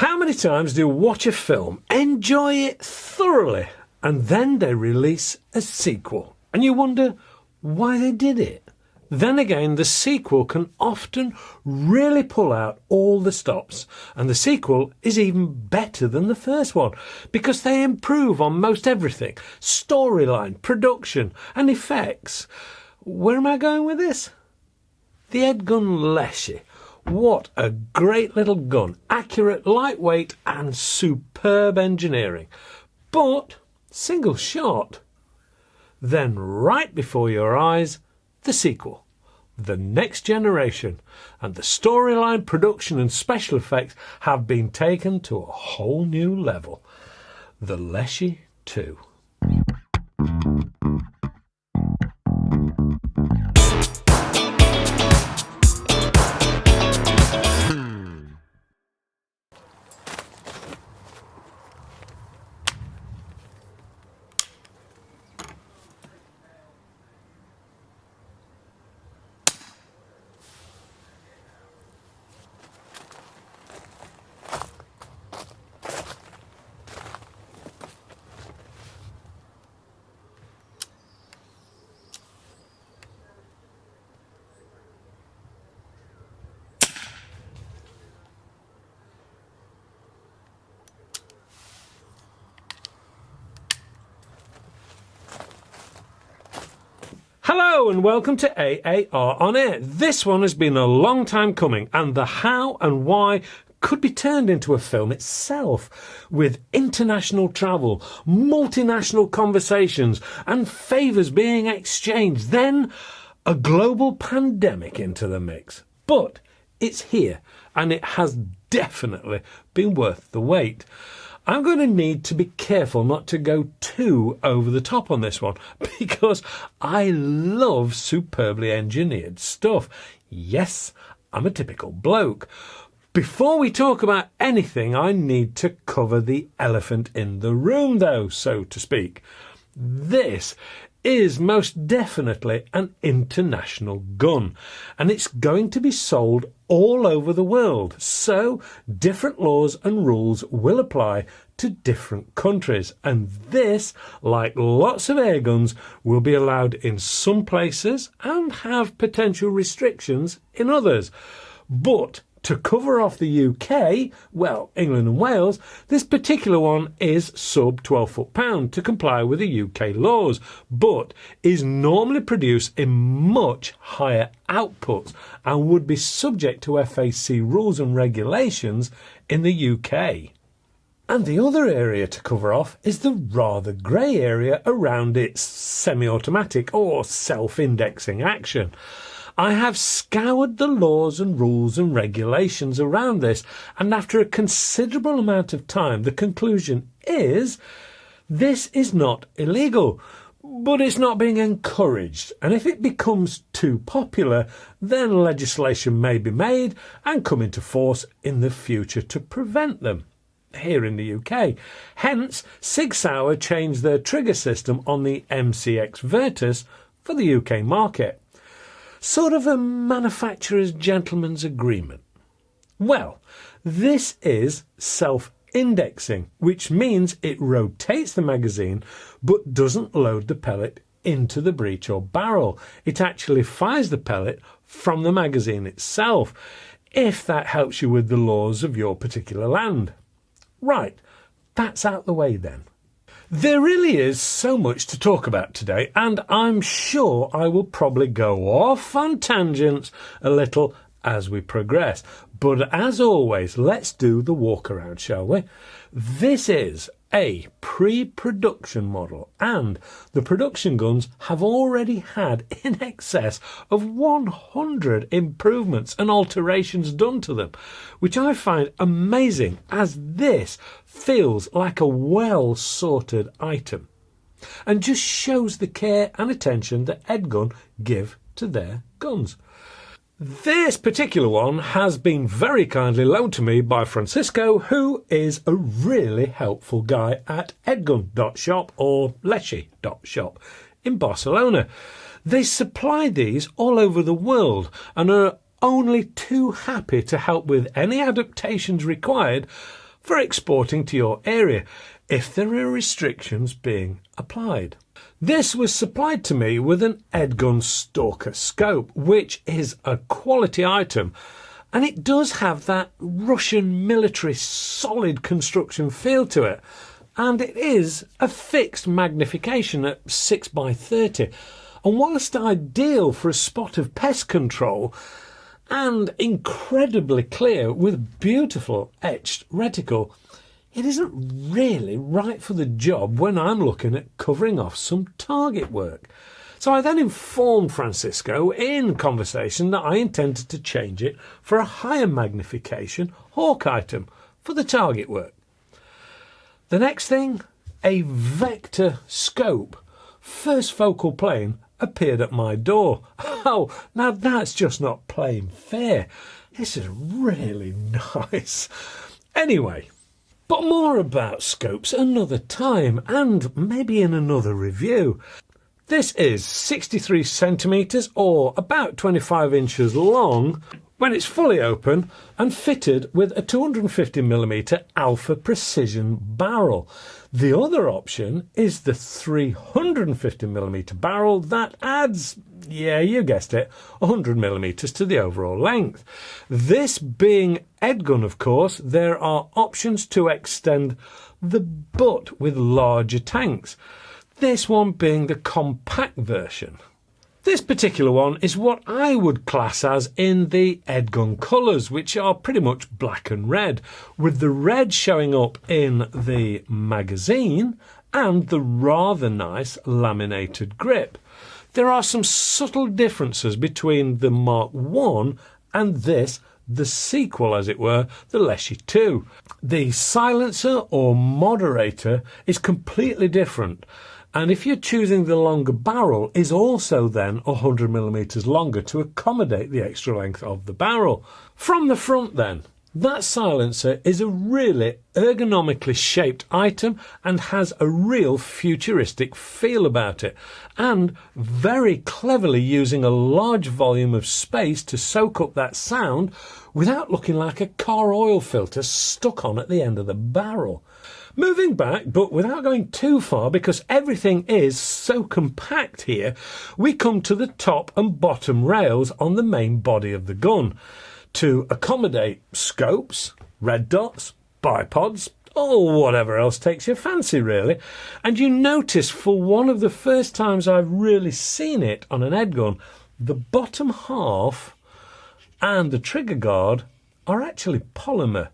How many times do you watch a film, enjoy it thoroughly, and then they release a sequel, and you wonder why they did it? Then again, the sequel can often really pull out all the stops, and the sequel is even better than the first one because they improve on most everything: storyline, production, and effects. Where am I going with this? The Edgun Leshiy. What a great little gun. Accurate, lightweight, and superb engineering. But single shot. Then right before your eyes, the sequel, The Next Generation, and the storyline, production and special effects have been taken to a whole new level. The Leshiy 2. Hello and welcome to AAR On Air. This one has been a long time coming, and the how and why could be turned into a film itself, with international travel, multinational conversations and favours being exchanged, then a global pandemic into the mix. But it's here, and it has definitely been worth the wait. I'm going to need to be careful not to go too over the top on this one, because I love superbly engineered stuff. Yes, I'm a typical bloke. Before we talk about anything, I need to cover the elephant in the room, though, so to speak. This is most definitely an international gun, and it's going to be sold all over the world, so different laws and rules will apply to different countries, and this, like lots of air guns, will be allowed in some places and have potential restrictions in others. But to cover off the UK, well, England and Wales, this particular one is sub 12 foot-pound to comply with the UK laws, but is normally produced in much higher outputs and would be subject to FAC rules and regulations in the UK. And the other area to cover off is the rather grey area around its semi-automatic or self-indexing action. I have scoured the laws and rules and regulations around this, and after a considerable amount of time, the conclusion is this is not illegal, but it's not being encouraged, and if it becomes too popular, then legislation may be made and come into force in the future to prevent them. Here in the UK. Hence, Sig Sauer changed their trigger system on the MCX Virtus for the UK market. Sort of a manufacturer's gentleman's agreement. Well, this is self-indexing, which means it rotates the magazine but doesn't load the pellet into the breech or barrel. It actually fires the pellet from the magazine itself, if that helps you with the laws of your particular land. Right, that's out the way then. There really is so much to talk about today, and I'm sure I will probably go off on tangents a little as we progress. But as always, let's do the walk around, shall we? This is a pre-production model, and the production guns have already had in excess of 100 improvements and alterations done to them, which I find amazing, as this feels like a well-sorted item and just shows the care and attention that Edgun give to their guns. This particular one has been very kindly loaned to me by Francisco, who is a really helpful guy at Edgun.shop or Leshiy.shop in Barcelona. They supply these all over the world and are only too happy to help with any adaptations required for exporting to your area if there are restrictions being applied. This was supplied to me with an Edgun Stalker Scope, which is a quality item, and it does have that Russian military solid construction feel to it, and it is a fixed magnification at 6x30, and whilst ideal for a spot of pest control and incredibly clear with beautiful etched reticle, it isn't really right for the job when I'm looking at covering off some target work. So I then informed Francisco in conversation that I intended to change it for a higher magnification hawk item for the target work. The next thing, a vector scope, first focal plane, appeared at my door. Oh, now that's just not plain fair. This is really nice. Anyway, but more about scopes another time and maybe in another review. This is 63 centimetres or about 25 inches long when it's fully open and fitted with a 250mm Alpha Precision barrel. The other option is the 350mm barrel that adds, yeah, you guessed it, 100mm to the overall length. This being Edgun, of course, there are options to extend the butt with larger tanks. This one being the compact version. This particular one is what I would class as in the Edgun colours, which are pretty much black and red, with the red showing up in the magazine and the rather nice laminated grip. There are some subtle differences between the Mark I and this, the sequel as it were, the Leshiy 2. The silencer or moderator is completely different, and if you're choosing the longer barrel, is also then 100mm longer to accommodate the extra length of the barrel. From the front then, that silencer is a really ergonomically shaped item and has a real futuristic feel about it, and very cleverly using a large volume of space to soak up that sound without looking like a car oil filter stuck on at the end of the barrel. Moving back, but without going too far because everything is so compact here, we come to the top and bottom rails on the main body of the gun to accommodate scopes, red dots, bipods, or whatever else takes your fancy really. And you notice for one of the first times I've really seen it on an Edgun, the bottom half and the trigger guard are actually polymer,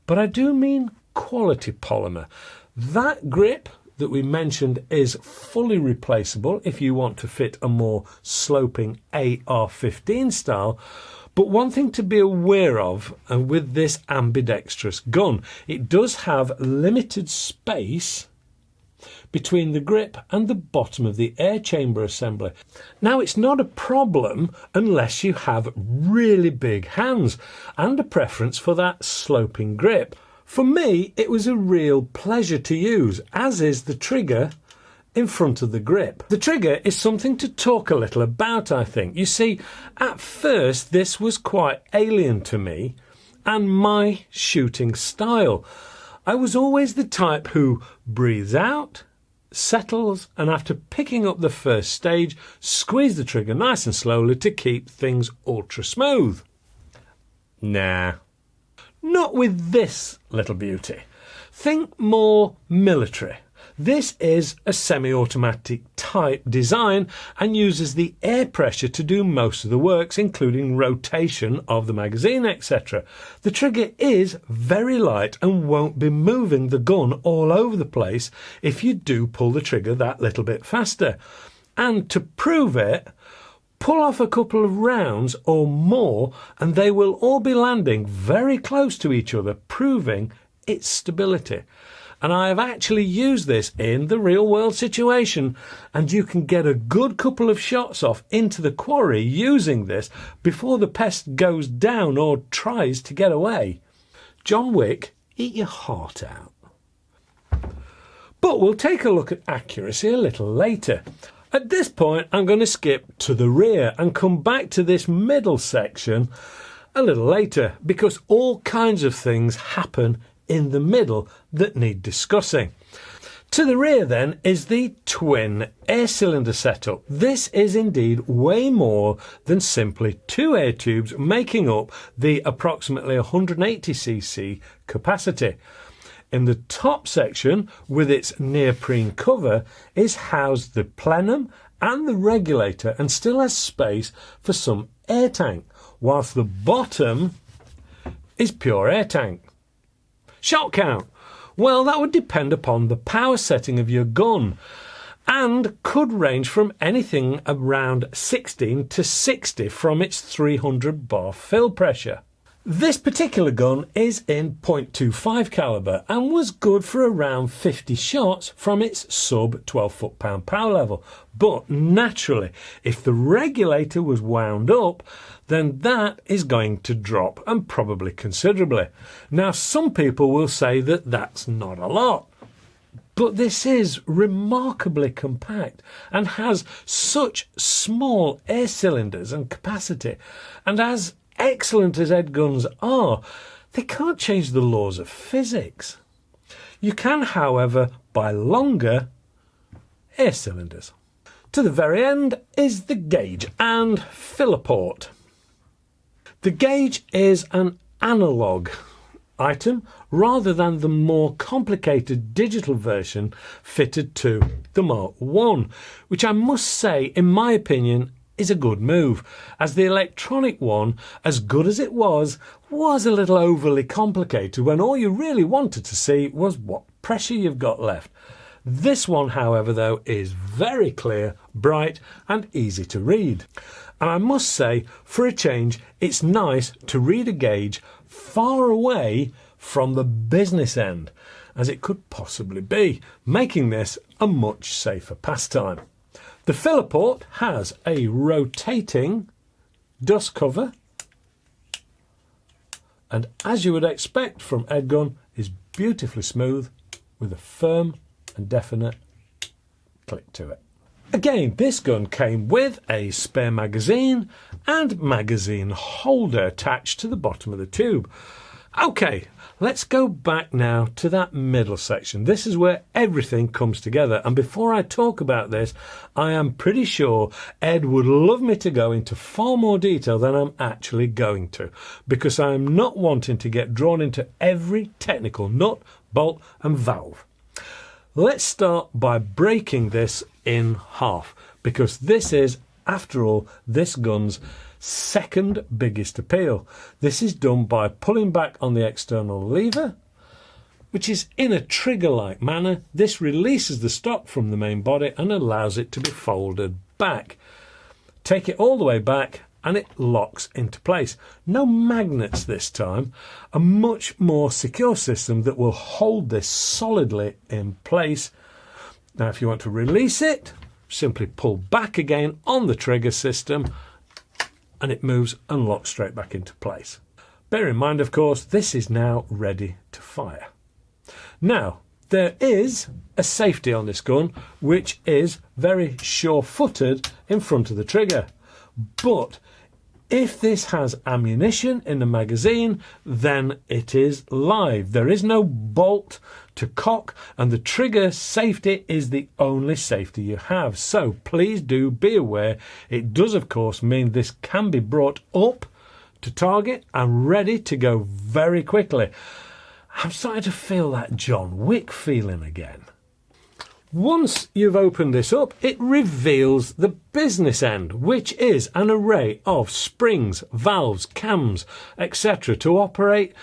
but I do mean quality polymer. That grip that we mentioned is fully replaceable if you want to fit a more sloping AR-15 style. But one thing to be aware of, and with this ambidextrous gun, it does have limited space between the grip and the bottom of the air chamber assembly. Now, it's not a problem unless you have really big hands and a preference for that sloping grip. For me, it was a real pleasure to use, as is the trigger in front of the grip. The trigger is something to talk a little about, I think. You see, at first this was quite alien to me and my shooting style. I was always the type who breathes out, settles, and after picking up the first stage, squeeze the trigger nice and slowly to keep things ultra smooth. Nah. Not with this little beauty. Think more military. This is a semi-automatic type design and uses the air pressure to do most of the works, including rotation of the magazine, etc. The trigger is very light and won't be moving the gun all over the place if you do pull the trigger that little bit faster. And to prove it, pull off a couple of rounds or more and they will all be landing very close to each other, proving its stability. And I have actually used this in the real world situation, and you can get a good couple of shots off into the quarry using this before the pest goes down or tries to get away. John Wick, eat your heart out. But we'll take a look at accuracy a little later. At this point, I'm going to skip to the rear and come back to this middle section a little later, because all kinds of things happen in the middle that need discussing. To the rear then is the twin air cylinder setup. This is indeed way more than simply two air tubes making up the approximately 180cc capacity. In the top section, with its neoprene cover, is housed the plenum and the regulator and still has space for some air tank, whilst the bottom is pure air tank. Shot count. Well, that would depend upon the power setting of your gun and could range from anything around 16 to 60 from its 300 bar fill pressure. This particular gun is in .25 caliber and was good for around 50 shots from its sub 12 foot-pound power level. But naturally, if the regulator was wound up, then that is going to drop, and probably considerably. Now, some people will say that that's not a lot, but this is remarkably compact and has such small air cylinders and capacity, and as excellent as Edguns are, they can't change the laws of physics. You can, however, buy longer air cylinders. To the very end is the gauge and filler port. The gauge is an analog item rather than the more complicated digital version fitted to the Mark I, which I must say, in my opinion, is a good move, as the electronic one, as good as it was a little overly complicated when all you really wanted to see was what pressure you've got left. This one, however, though, is very clear, bright and easy to read. And I must say, for a change, it's nice to read a gauge far away from the business end, as it could possibly be, making this a much safer pastime. The filler port has a rotating dust cover, and as you would expect from Edgun, is beautifully smooth with a firm and definite click to it. Again, this gun came with a spare magazine and magazine holder attached to the bottom of the tube. Okay, let's go back now to that middle section. This is where everything comes together. And before I talk about this, I am pretty sure Ed would love me to go into far more detail than I'm actually going to, because I am not wanting to get drawn into every technical nut, bolt and valve. Let's start by breaking this in half, because this is, after all, this gun's second biggest appeal. This is done by pulling back on the external lever, which is in a trigger-like manner. This releases the stock from the main body and allows it to be folded back. Take it all the way back and it locks into place. No magnets this time, a much more secure system that will hold this solidly in place. Now, if you want to release it, simply pull back again on the trigger system and it moves and locks straight back into place. Bear in mind, of course, this is now ready to fire. Now, there is a safety on this gun, which is very sure-footed in front of the trigger. But if this has ammunition in the magazine, then it is live. There is no bolt to cock, and the trigger safety is the only safety you have. So please do be aware. It does, of course, mean this can be brought up to target and ready to go very quickly. I'm starting to feel that John Wick feeling again. Once you've opened this up, it reveals the business end, which is an array of springs, valves, cams, etc. to operate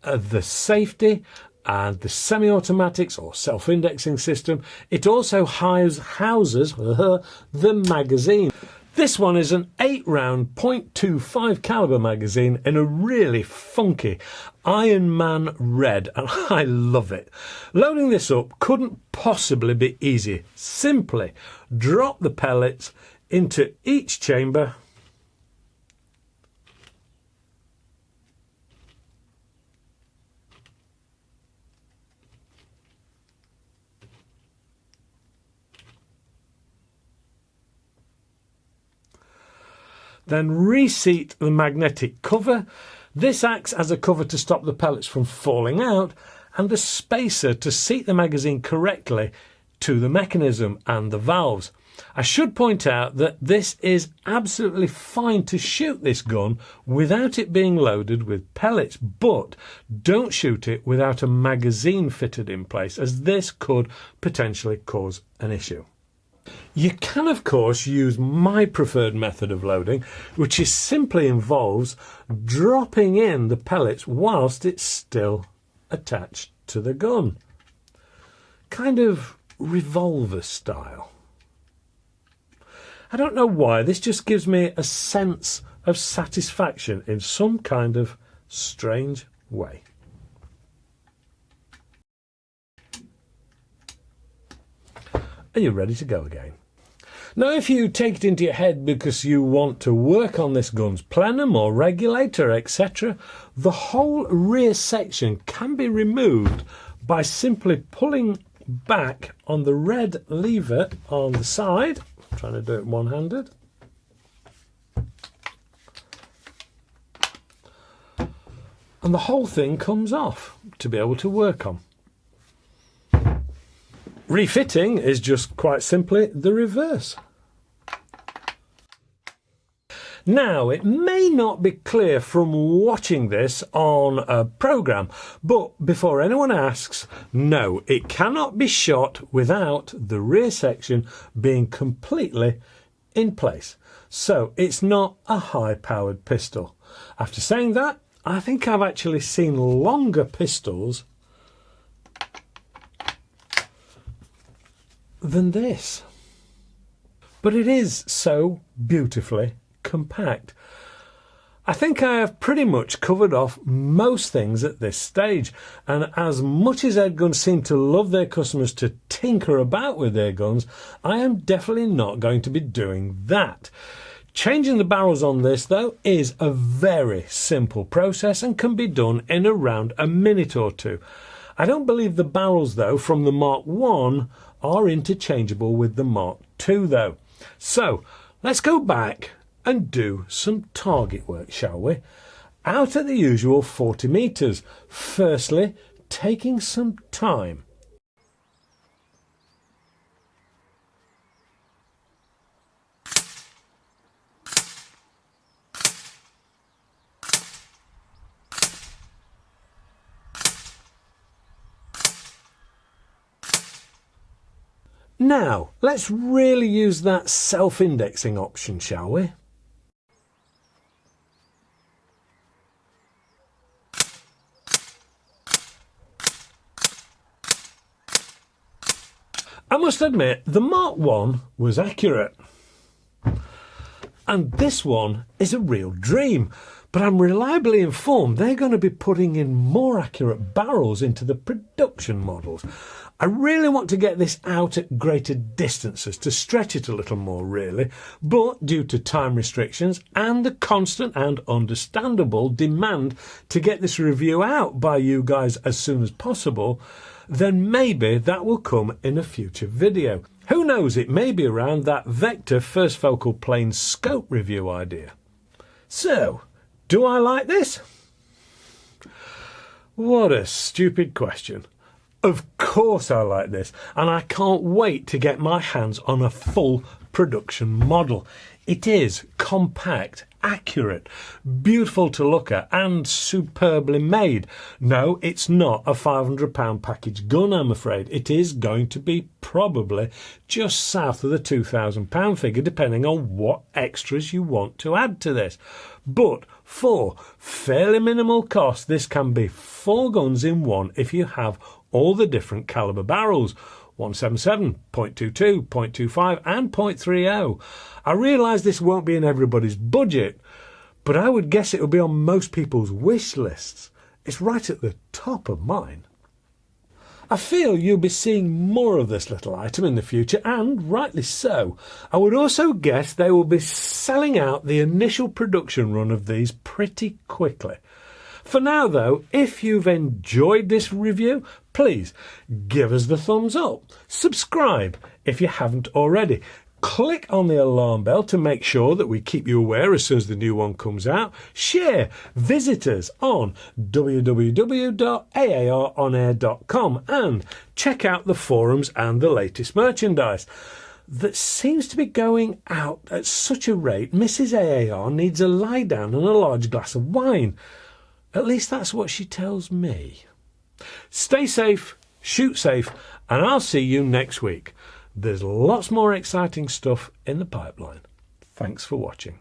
the safety and the semi-automatics or self-indexing system. It also houses the magazine. This one is an 8-round .25 caliber magazine in a really funky Iron Man red, and I love it. Loading this up couldn't possibly be easy. Simply drop the pellets into each chamber, then reseat the magnetic cover. This acts as a cover to stop the pellets from falling out, and a spacer to seat the magazine correctly to the mechanism and the valves. I should point out that this is absolutely fine to shoot this gun without it being loaded with pellets, but don't shoot it without a magazine fitted in place, as this could potentially cause an issue. You can, of course, use my preferred method of loading, which is simply involves dropping in the pellets whilst it's still attached to the gun. Kind of revolver style. I don't know why, this just gives me a sense of satisfaction in some kind of strange way. Are you ready to go again? Now, if you take it into your head because you want to work on this gun's plenum or regulator, etc., the whole rear section can be removed by simply pulling back on the red lever on the side. I'm trying to do it one-handed. And the whole thing comes off to be able to work on. Refitting is just quite simply the reverse. Now, it may not be clear from watching this on a programme, but before anyone asks, no, it cannot be shot without the rear section being completely in place. So it's not a high-powered pistol. After saying that, I think I've actually seen longer pistols than this. But it is so beautifully compact. I think I have pretty much covered off most things at this stage, and as much as Edguns seem to love their customers to tinker about with their guns, I am definitely not going to be doing that. Changing the barrels on this, though, is a very simple process and can be done in around a minute or two. I don't believe the barrels, though, from the Mark I are interchangeable with the Mark II, though. So, let's go back and do some target work, shall we? Out at the usual 40 metres. Firstly, taking some time. Now, let's really use that self-indexing option, shall we? I must admit, the Mark I was accurate. And this one is a real dream. But I'm reliably informed they're going to be putting in more accurate barrels into the production models. I really want to get this out at greater distances to stretch it a little more, really. But due to time restrictions and the constant and understandable demand to get this review out by you guys as soon as possible, then maybe that will come in a future video. Who knows, it may be around that Vector first focal plane scope review idea. So, do I like this? What a stupid question. Of course I like this, and I can't wait to get my hands on a full production model. It is compact, accurate, beautiful to look at, and superbly made. No, it's not a £500 package gun, I'm afraid. It is going to be probably just south of the £2,000 figure, depending on what extras you want to add to this. But for fairly minimal cost, this can be 4 guns in one if you have all the different caliber barrels. 177, .22, .25 and .30. I realise this won't be in everybody's budget, but I would guess it will be on most people's wish lists. It's right at the top of mine. I feel you'll be seeing more of this little item in the future, and rightly so. I would also guess they will be selling out the initial production run of these pretty quickly. For now, though, if you've enjoyed this review, please give us the thumbs up. Subscribe if you haven't already. Click on the alarm bell to make sure that we keep you aware as soon as the new one comes out. Share. Visit us on www.aaronair.com and check out the forums and the latest merchandise. That seems to be going out at such a rate, Mrs. AAR needs a lie down and a large glass of wine. At least that's what she tells me. Stay safe, shoot safe, and I'll see you next week. There's lots more exciting stuff in the pipeline. Thanks for watching.